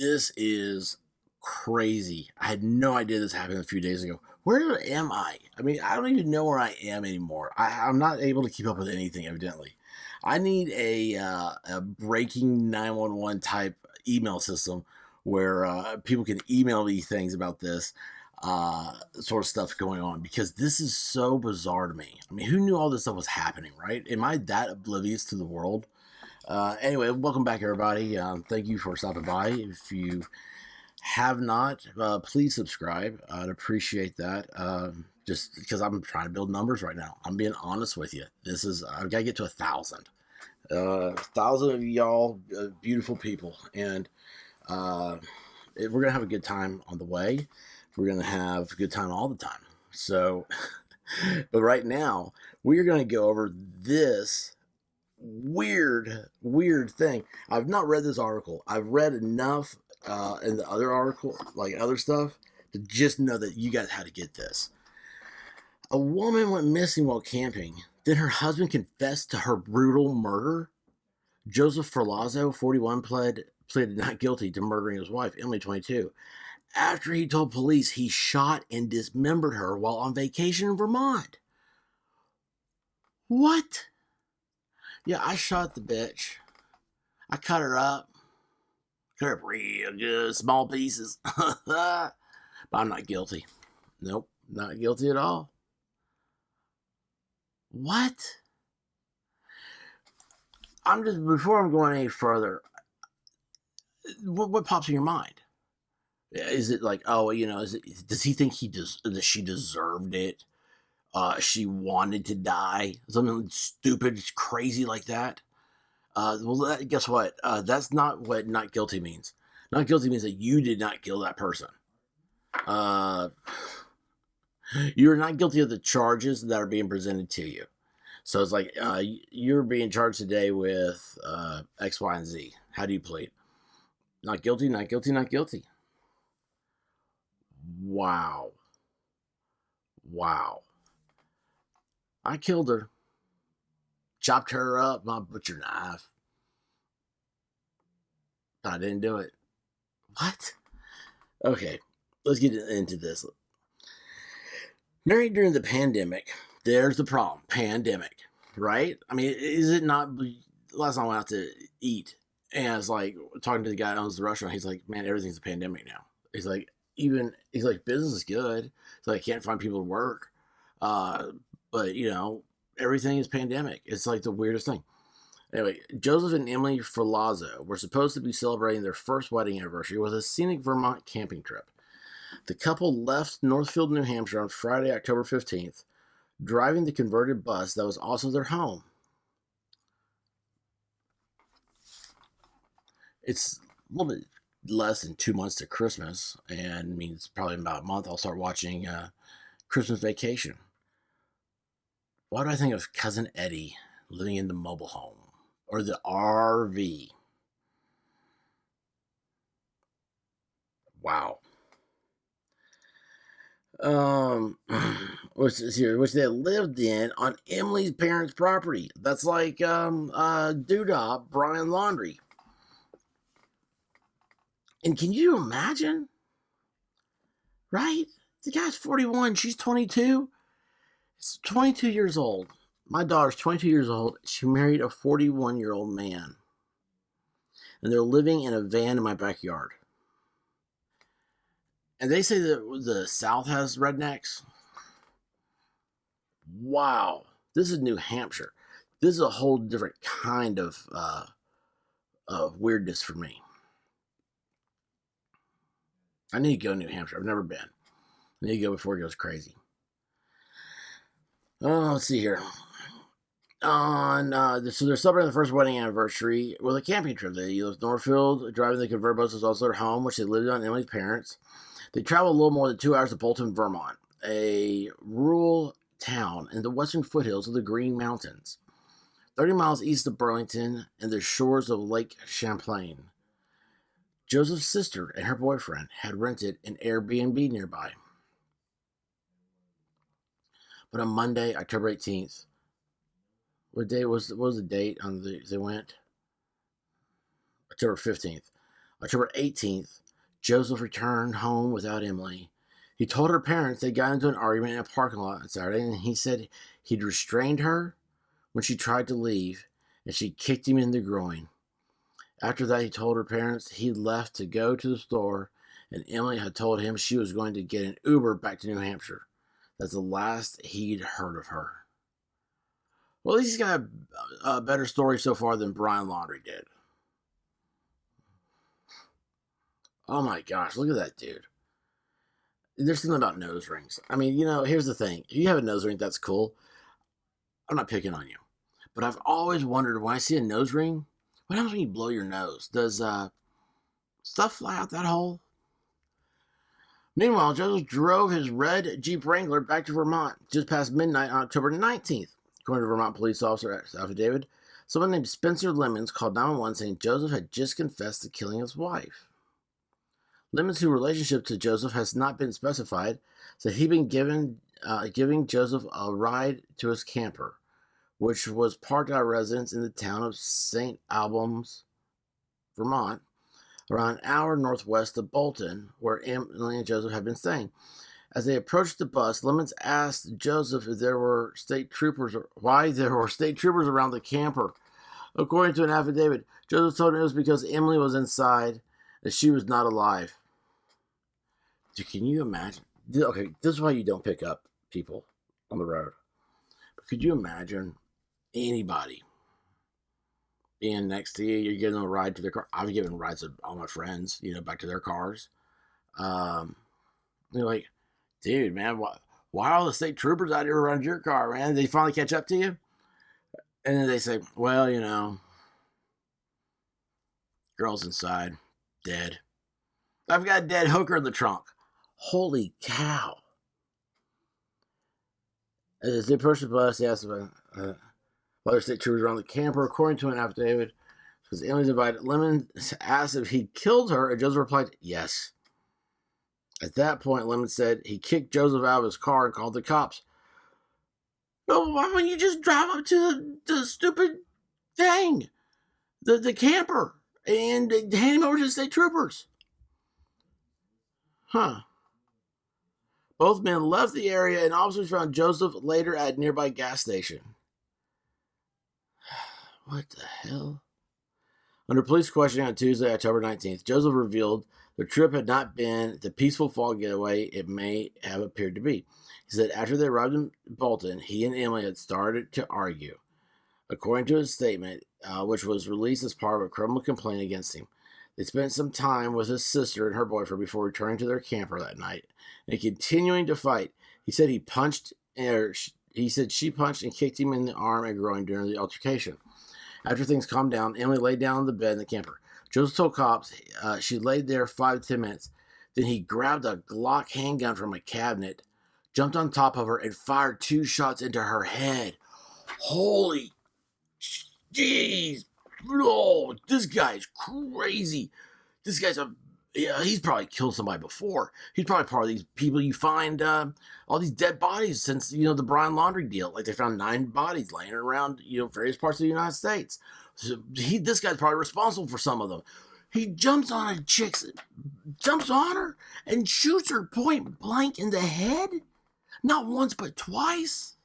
This is crazy. I had no idea this happened a few days ago. Where am I? I mean, I don't even know where I am anymore. I'm not able to keep up with anything, evidently. I need a breaking 911 type email system where people can email me things about this sort of stuff going on, because this is so bizarre to me. I mean, who knew all this stuff was happening, right? Am I that oblivious to the world? Anyway, welcome back, everybody. Thank you for stopping by. If you have not, please subscribe. I'd appreciate that. Just because I'm trying to build numbers right now. I'm being honest with you. I've got to get to 1,000. 1,000 of y'all, beautiful people. And we're going to have a good time on the way. We're going to have a good time all the time. So, but right now, we're going to go over this weird thing. I've not read this article. I've read enough in the other article, like other stuff, to just know that you guys had to get this. A woman went missing while camping. Then her husband confessed to her brutal murder. Joseph Ferlazzo, 41, pleaded not guilty to murdering his wife, Emily, 22. After he told police he shot and dismembered her while on vacation in Vermont. What? Yeah, I shot the bitch. I cut her up. Cut her up real good, small pieces. But I'm not guilty. Nope, not guilty at all. What? Before I'm going any further, what pops in your mind? Is it like, oh, does he think that she deserved it? She wanted to die? Something stupid, crazy like that? Guess what? That's not what not guilty means. Not guilty means that you did not kill that person. You're not guilty of the charges that are being presented to you. So it's like, you're being charged today with X, Y, and Z. How do you plead? Not guilty, not guilty, not guilty. Wow. I killed her. Chopped her up, my butcher knife. I didn't do it. What? Okay, let's get into this. Married during the pandemic. There's the problem. Pandemic, right? I mean, is it not? Last time I went out to eat, and I was like talking to the guy that owns the restaurant. He's like, man, everything's a pandemic now. He's like, business is good. So I can't find people to work. But everything is pandemic. It's like the weirdest thing. Anyway, Joseph and Emily Ferlazzo were supposed to be celebrating their first wedding anniversary with a scenic Vermont camping trip. The couple left Northfield, New Hampshire on Friday, October 15th, driving the converted bus that was also their home. It's a little bit less than 2 months to Christmas, and means probably in about a month I'll start watching Christmas Vacation. Why do I think of Cousin Eddie living in the mobile home or the RV? Wow. Which they lived in on Emily's parents' property. That's like Doodah, Brian Laundrie. And can you imagine? Right? The guy's 41, she's 22. It's 22 years old. My daughter's 22 years old. She married a 41-year-old man. And they're living in a van in my backyard. And they say that the South has rednecks. Wow. This is New Hampshire. This is a whole different kind of weirdness for me. I need to go to New Hampshire. I've never been. I need to go before it goes crazy. Oh, let's see here. So they're celebrating the first wedding anniversary with a camping trip. They left Northfield, driving the converted bus was also their home, which they lived on Emily's parents. They traveled a little more than 2 hours to Bolton, Vermont, a rural town in the western foothills of the Green Mountains, 30 miles east of Burlington and the shores of Lake Champlain. Joseph's sister and her boyfriend had rented an Airbnb nearby. But on Monday, October 18th, what was the date on they went? October 15th. October 18th, Joseph returned home without Emily. He told her parents they got into an argument in a parking lot on Saturday, and he said he'd restrained her when she tried to leave, and she kicked him in the groin. After that, he told her parents he'd left to go to the store, and Emily had told him she was going to get an Uber back to New Hampshire. That's the last he'd heard of her. Well, at least he's got a better story so far than Brian Laundrie did. Oh my gosh, look at that dude. There's something about nose rings. I mean, here's the thing. If you have a nose ring, that's cool. I'm not picking on you. But I've always wondered, when I see a nose ring, what happens when you blow your nose? Does stuff fly out that hole? Meanwhile, Joseph drove his red Jeep Wrangler back to Vermont just past midnight on October 19th. According to Vermont police officer affidavit, someone named Spencer Lemons called 911 saying Joseph had just confessed to killing his wife. Lemons, whose relationship to Joseph has not been specified, said he'd been giving Joseph a ride to his camper, which was parked at a residence in the town of St. Albans, Vermont, around an hour northwest of Bolton, where Emily and Joseph had been staying. As they approached the bus, Lemons asked Joseph if there were state troopers, or why there were state troopers around the camper. According to an affidavit, Joseph told him it was because Emily was inside and she was not alive. Dude, can you imagine? Okay, this is why you don't pick up people on the road. But could you imagine anybody being next to you? You're giving them a ride to their car. I've given rides to all my friends, back to their cars. They're like, dude, man, why are all the state troopers out here around your car, man? They finally catch up to you? And then they say, well, girl's inside, dead. I've got a dead hooker in the trunk. Holy cow. As they approached the bus, they asked about whether state troopers around the camper. According to an affidavit, because Emily's invited, Lemons asked if he'd killed her, and Joseph replied, yes. At that point, Lemons said he kicked Joseph out of his car and called the cops. No, why wouldn't you just drive up to the stupid thing, the camper, and hand him over to the state troopers? Huh. Both men left the area, and officers found Joseph later at a nearby gas station. What the hell? Under police questioning on Tuesday, October 19th, Joseph revealed the trip had not been the peaceful fall getaway it may have appeared to be. He said after they arrived in Bolton, he and Emily had started to argue. According to his statement, which was released as part of a criminal complaint against him, they spent some time with his sister and her boyfriend before returning to their camper that night and continuing to fight. He said she punched and kicked him in the arm and groin during the altercation. After things calmed down, Emily laid down on the bed in the camper. Joseph told cops she laid there 5 to 10 minutes. Then he grabbed a Glock handgun from a cabinet, jumped on top of her, and fired 2 shots into her head. Holy jeez. Oh, this guy's crazy. This guy's he's probably killed somebody before. He's probably part of these people you find all these dead bodies since, the Brian Laundrie deal. Like, they found 9 bodies laying around, various parts of the United States. So this guy's probably responsible for some of them. He jumps on her and shoots her point blank in the head. Not once, but twice.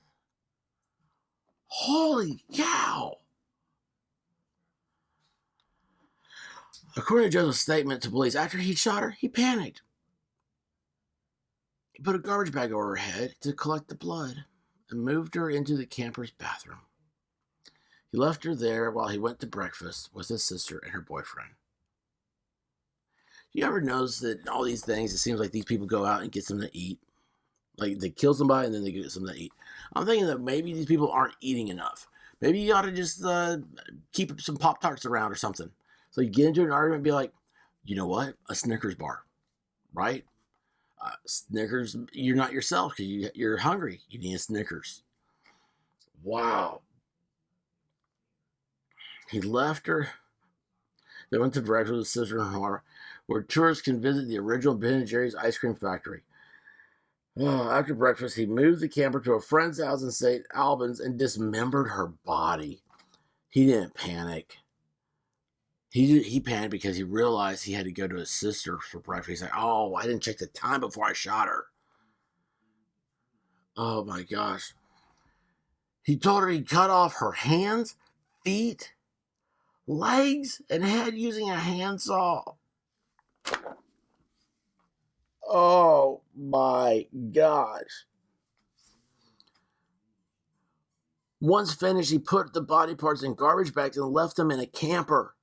Holy cow. According to Joseph's statement to police, after he shot her, he panicked. He put a garbage bag over her head to collect the blood and moved her into the camper's bathroom. He left her there while he went to breakfast with his sister and her boyfriend. You ever notice that all these things, it seems like these people go out and get something to eat? Like, they kill somebody and then they get something to eat. I'm thinking that maybe these people aren't eating enough. Maybe you ought to just keep some Pop-Tarts around or something. So you get into an argument and be like, you know what? A Snickers bar, right? Snickers, you're not yourself because you're hungry. You need a Snickers. Wow. He left her. They went to breakfast with his sister and her, where tourists can visit the original Ben & Jerry's ice cream factory. After breakfast, he moved the camper to a friend's house in St. Albans and dismembered her body. He didn't panic. He panicked because he realized he had to go to his sister for breakfast. He's like, "Oh, I didn't check the time before I shot her." Oh my gosh. He told her he cut off her hands, feet, legs, and head using a handsaw. Oh my gosh. Once finished, he put the body parts in garbage bags and left them in a camper.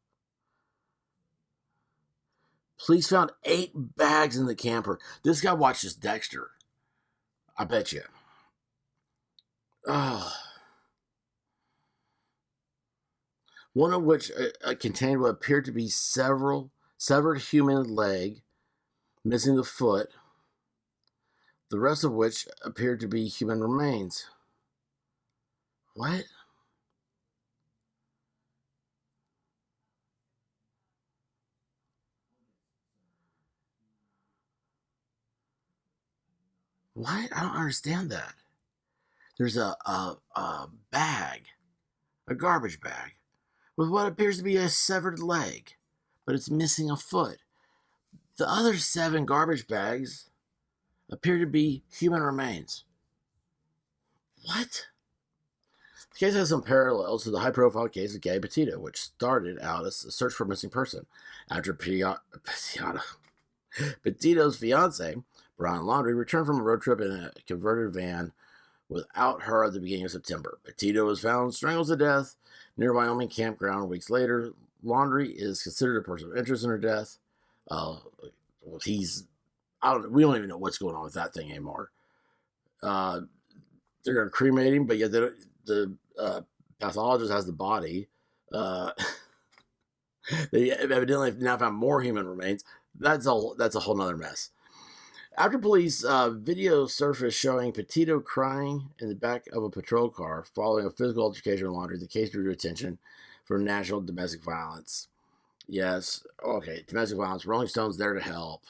Police found 8 bags in the camper. This guy watches Dexter. I bet you. Oh. One of which contained what appeared to be several severed human leg, missing the foot. The rest of which appeared to be human remains. What? What? I don't understand that. There's a bag, a garbage bag, with what appears to be a severed leg, but it's missing a foot. The other 7 garbage bags appear to be human remains. What? The case has some parallels to the high-profile case of Gabby Patito, which started out as a search for a missing person after Petito's fiance, Brian Laundrie, returned from a road trip in a converted van without her at the beginning of September. Petito was found strangled to death near a Wyoming campground weeks later. Laundrie is considered a person of interest in her death. We don't even know what's going on with that thing anymore. They're going to cremate him, but yet the pathologist has the body. They evidently have now found more human remains. That's a whole nother mess. After police video surfaced showing Petito crying in the back of a patrol car following a physical altercation with Laundrie, the case drew attention for national domestic violence. Yes, okay, domestic violence. Rolling Stone's there to help.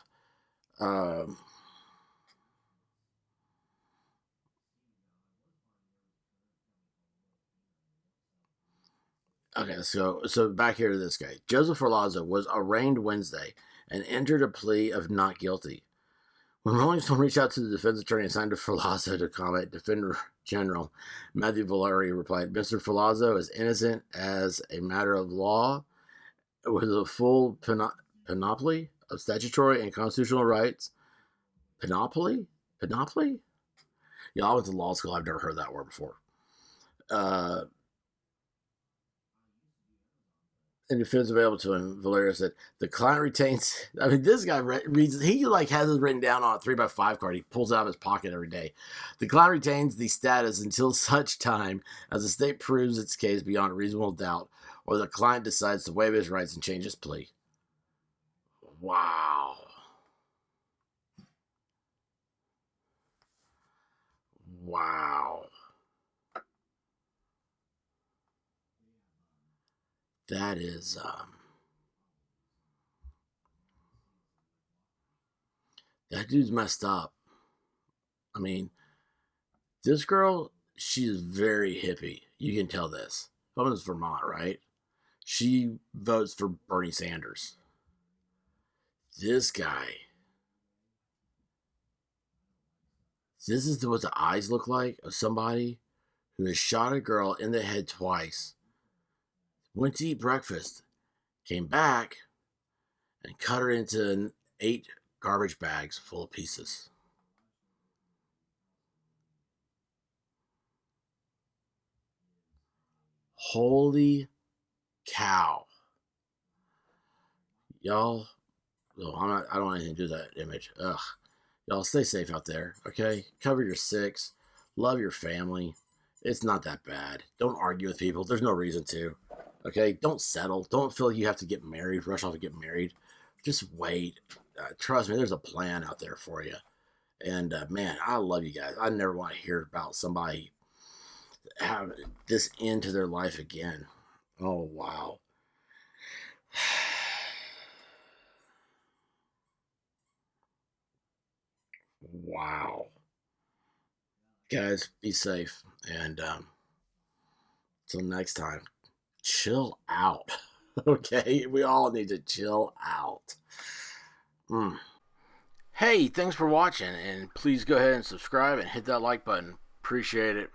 Okay, so back here to this guy. Joseph Ferlazzo was arraigned Wednesday and entered a plea of not guilty. When Rolling Stone reached out to the defense attorney assigned to Ferlazzo to comment, Defender General Matthew Valeri replied, Mr. Ferlazzo is innocent as a matter of law with a full panoply of statutory and constitutional rights. Panoply? Panoply? Yeah, I went to law school. I've never heard that word before. And defense available to him, Valerio said, the client retains. I mean, this guy reads, he like has it written down on a 3x5 card. He pulls it out of his pocket every day. The client retains the status until such time as the state proves its case beyond a reasonable doubt or the client decides to waive his rights and change his plea. Wow. Wow. That is, that dude's messed up. I mean, this girl, she's very hippie. You can tell this. From Vermont, right? She votes for Bernie Sanders. This guy, this is what the eyes look like of somebody who has shot a girl in the head twice, went to eat breakfast, came back, and cut her into 8 garbage bags full of pieces. Holy cow. Y'all, I don't want anything to do with that image. Ugh. Y'all stay safe out there, okay? Cover your 6. Love your family. It's not that bad. Don't argue with people. There's no reason to. Okay? Don't settle. Don't feel like you have to get married, rush off and get married. Just wait. Trust me, there's a plan out there for you. And man, I love you guys. I never want to hear about somebody have this into their life again. Oh, wow. Wow. Guys, be safe. And until next time, chill out. Okay, we all need to chill out. Hey, thanks for watching, and please go ahead and subscribe and hit that like button. Appreciate it.